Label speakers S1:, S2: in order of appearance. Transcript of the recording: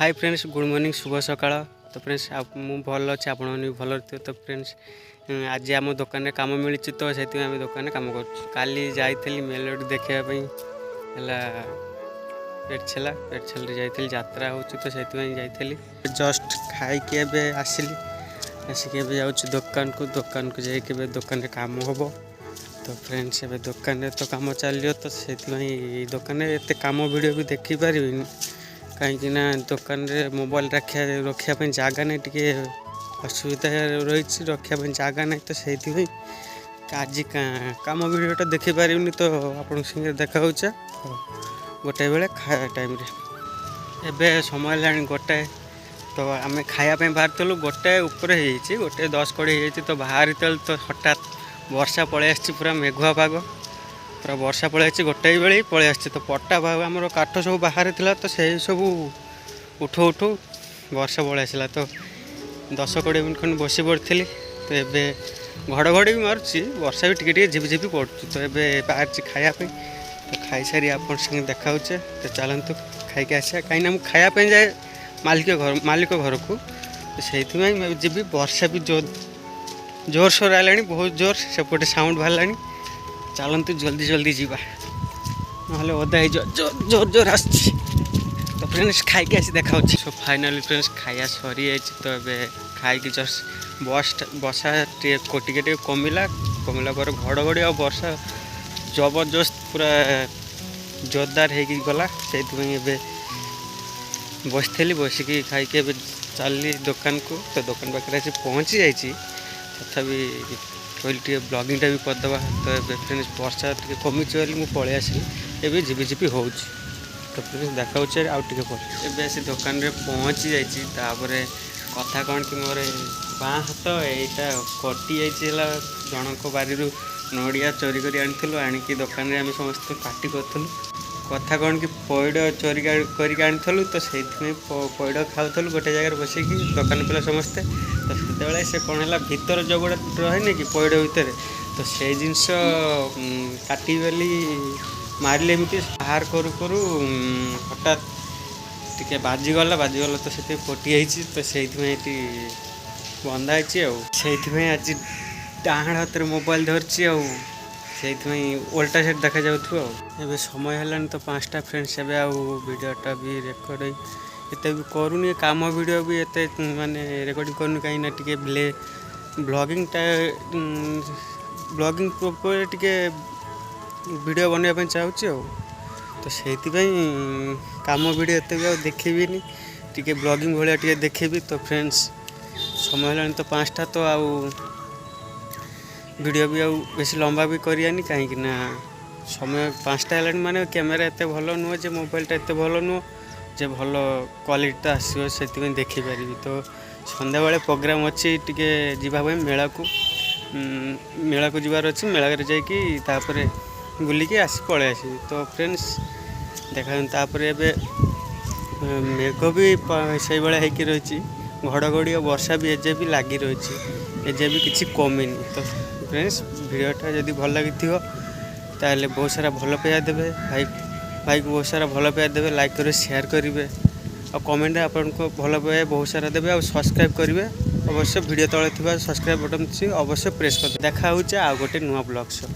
S1: Hi friends, good morning, शुभ सकाळ। तो friends मु भल अच्छे आप भल थे। तो फ्रेंड्स आज आम दुकान में कम मिली तो से आम दुकान में कम करी जाइली मेलोडी देखापी है पेटछेल जाइली यात्रा हो तो से जाइली जस्ट खाई आसिली आसिक दुकान को जाइए दुकान में कम हम। तो फ्रेंड्स ए दुकान तो कम चलो तो से दुकान में एत कम वीडियो भी देखिपार कहीं दुकान रे मोबाइल रखापी जगह नहीं टी असुविधा रही रखापी जगह नहीं तो से आज कम वीडियोटा देखिपार तो आपण संगे देखा गोटे बेले खाया टाइम रे समय ला गोटे तो आम खायापी बाहर थलु गोटे ऊपर गोटे 10-20 तो बाहर तो हठात वर्षा पलि आसी पूरा मेघुआ पाग पूरा वर्षा पलि आसी गोटे बेले पलि आसी तो पट्टा भाग आम काठ सब बाहर था तो से सब उठो उठो वर्षा पलि आसला तो 10-20 मिनट खंड बसी पड़ी तो ये घड़घड़ी भी मारुची वर्षा भी टिके झिपझिपि पड़ू तो ये बाहर खायापी तो खाई सारी आप संगे देखा तो चलतु खाई आसा कहीं खायापी जाए मालिक घर को तो से जी वर्षा भी जोर सोर आलानी बहुत जोर सेपटे साउंड बाहर चलतु जल्दी जल्दी जीवा ना ओदा जोर जोर आस। तो फ्रेंड्स खाई आसी देखा सो फाइनाली फ्रेंड्स खाया सरी जाए तो ये खाई जस्ट बसा टे कमिला पर घड़घड़ी और वर्षा जबरदस्त पूरा जोरदार हो गला से बसती बसिकी खाई चलली दुकान को तो दुकान पाखे आसी पहुँची जाइए तथापि कहली ब्लॉगिंग भी करदे तो ये फ्रेंड्स वर्षा टे कमी मुझे पलि आसली ए झिपिझिपि हो तो फ्रेंड्स देखा आउटे पर आसी दुकान में पहुँची जाइए कथा कौन कि मोर बाँ हाथ यहाँ कटि जाइए जनक बारी नड़िया चोरी कर आनिकी दुकान में आम समस्त पार्टी करूँ कथा कौन कि पैड चोरी करके आनी तो से पैड खाऊल गोटे जगह बसिक दुकान पिला समस्ते तो से से कौन है भीतर जो गुड़ा रहे कि पैड भितर तो से जिनस काटी बेली मारे एमती बाहर करू करू हठात टे बाजिगला तो से कटि तो से बंधा है आज डाण हाथ में मोबाइल धरची से उल्टा साइड देखा जाऊ समय है तो 5टा फ्रेंड्स वीडियोटा भी रेकर्ड एत भी करूनी काम वीडियो भी एत माने रेकर्डिंग करूनी कहीं टे ब्लॉगिंग प्रॉपर टे वीडियो बनवाई चाहूँगी तो से काम वीडियो एत भी देखेबी टे ब्लॉगिंग भाया टे देखेबी। तो फ्रेंड्स समय है तो 5टा तो वीडियो भी बेसी लंबा भी करियानी कहीं समय 5टा है माने कैमेरा एत भल नुह जे मोबाइलटा एत भल नुह जे भल क्वालिटी तो आसो से देखिपारि तो संध्या बेले प्रोग्राम अच्छी टे जावाई मेला को जीवार अच्छी मेला जापर बुलिकी आसी पलि आस। तो फ्रेंड्स देखा मेघ भी से भाया होगी रही घड़घड़ी और वर्षा भी एजे भी लगी रही एजे भी किसी कमिनी। तो फ्रेंड्स वीडियोटा जदि भल लगी ताले बहुत सारा भल पाइबा देवे भाई को बहुत सारा भल पाइबा देवे लाइक करेंगे शेयर करेंगे और कमेंट आपको भल पाइबा बहुत सारा देवे और सब्सक्राइब करेंगे अवश्य वीडियो तले थी सब्सक्राइब बटन अवश्य प्रेस कर देखा आ गोटे नुआ ब्लॉग शो।